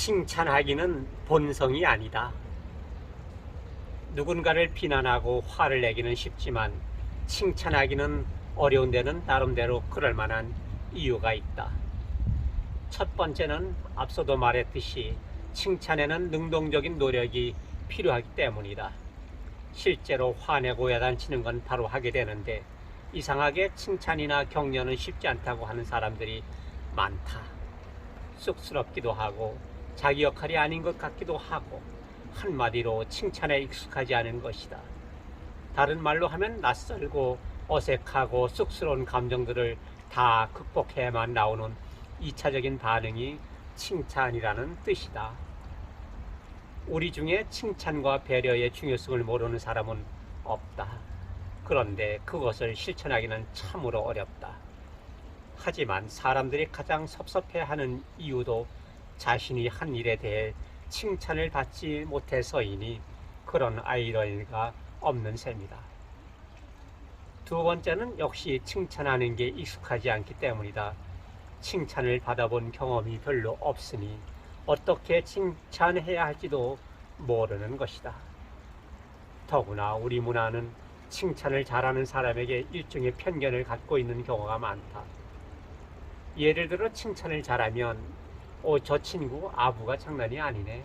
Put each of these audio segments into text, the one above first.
칭찬하기는 본성이 아니다. 누군가를 비난하고 화를 내기는 쉽지만 칭찬하기는 어려운 데는 나름대로 그럴 만한 이유가 있다. 첫 번째는 앞서도 말했듯이 칭찬에는 능동적인 노력이 필요하기 때문이다. 실제로 화내고 야단치는 건 바로 하게 되는데 이상하게 칭찬이나 격려는 쉽지 않다고 하는 사람들이 많다. 쑥스럽기도 하고 자기 역할이 아닌 것 같기도 하고 한마디로 칭찬에 익숙하지 않은 것이다. 다른 말로 하면 낯설고 어색하고 쑥스러운 감정들을 다 극복해야만 나오는 2차적인 반응이 칭찬이라는 뜻이다. 우리 중에 칭찬과 배려의 중요성을 모르는 사람은 없다. 그런데 그것을 실천하기는 참으로 어렵다. 하지만 사람들이 가장 섭섭해하는 이유도 자신이 한 일에 대해 칭찬을 받지 못해서이니 그런 아이러니가 없는 셈이다. 두 번째는 역시 칭찬하는 게 익숙하지 않기 때문이다. 칭찬을 받아본 경험이 별로 없으니 어떻게 칭찬해야 할지도 모르는 것이다. 더구나 우리 문화는 칭찬을 잘하는 사람에게 일종의 편견을 갖고 있는 경우가 많다. 예를 들어 칭찬을 잘하면 저 친구 아부가 장난이 아니네,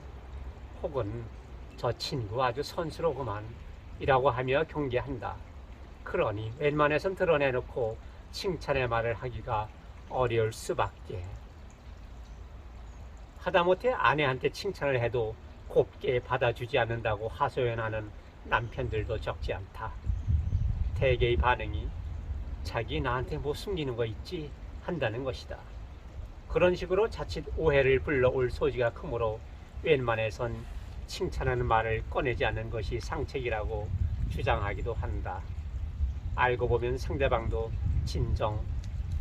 혹은 저 친구 아주 선수로구만 이라고 하며 경계한다. 그러니 웬만해선 드러내놓고 칭찬의 말을 하기가 어려울 수밖에. 하다못해 아내한테 칭찬을 해도 곱게 받아주지 않는다고 하소연하는 남편들도 적지 않다. 대개의 반응이 자기 나한테 뭐 숨기는 거 있지 한다는 것이다. 그런 식으로 자칫 오해를 불러올 소지가 크므로 웬만해선 칭찬하는 말을 꺼내지 않는 것이 상책이라고 주장하기도 한다. 알고 보면 상대방도 진정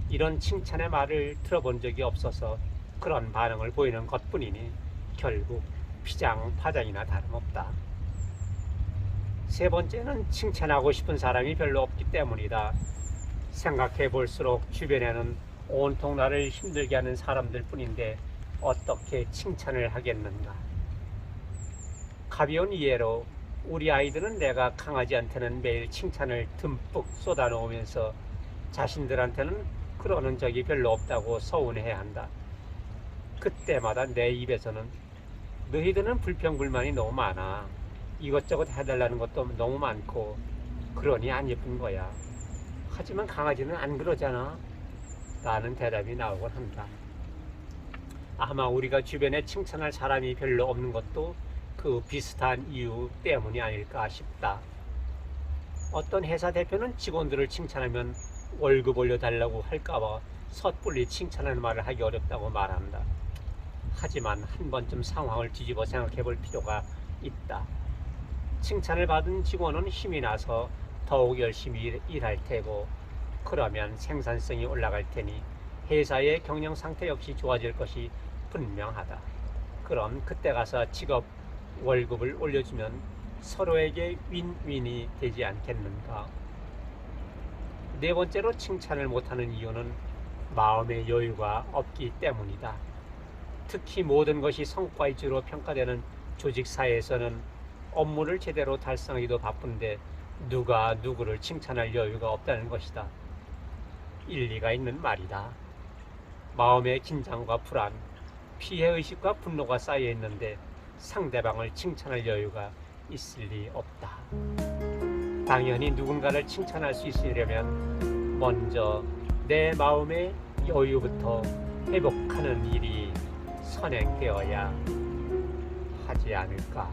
이런 칭찬의 말을 들어본 적이 없어서 그런 반응을 보이는 것뿐이니 결국 피장파장이나 다름없다. 세 번째는 칭찬하고 싶은 사람이 별로 없기 때문이다. 생각해 볼수록 주변에는 온통 나를 힘들게 하는 사람들 뿐인데 어떻게 칭찬을 하겠는가. 가벼운 예로 우리 아이들은 내가 강아지한테는 매일 칭찬을 듬뿍 쏟아놓으면서 자신들한테는 그러는 적이 별로 없다고 서운해한다. 그때마다 내 입에서는 너희들은 불평불만이 너무 많아, 이것저것 해달라는 것도 너무 많고 그러니 안 예쁜 거야. 하지만 강아지는 안 그러잖아 라는 대답이 나오곤 한다. 아마 우리가 주변에 칭찬할 사람이 별로 없는 것도 그 비슷한 이유 때문이 아닐까 싶다. 어떤 회사 대표는 직원들을 칭찬하면 월급 올려달라고 할까봐 섣불리 칭찬하는 말을 하기 어렵다고 말한다. 하지만 한 번쯤 상황을 뒤집어 생각해 볼 필요가 있다. 칭찬을 받은 직원은 힘이 나서 더욱 열심히 일할 테고 그러면 생산성이 올라갈 테니 회사의 경영 상태 역시 좋아질 것이 분명하다. 그럼 그때 가서 직업 월급을 올려주면 서로에게 윈윈이 되지 않겠는가. 네 번째로 칭찬을 못하는 이유는 마음의 여유가 없기 때문이다. 특히 모든 것이 성과 위주로 평가되는 조직사회에서는 업무를 제대로 달성하기도 바쁜데 누가 누구를 칭찬할 여유가 없다는 것이다. 일리가 있는 말이다. 마음의 긴장과 불안, 피해의식과 분노가 쌓여 있는데 상대방을 칭찬할 여유가 있을 리 없다. 당연히 누군가를 칭찬할 수 있으려면 먼저 내 마음의 여유부터 회복하는 일이 선행되어야 하지 않을까.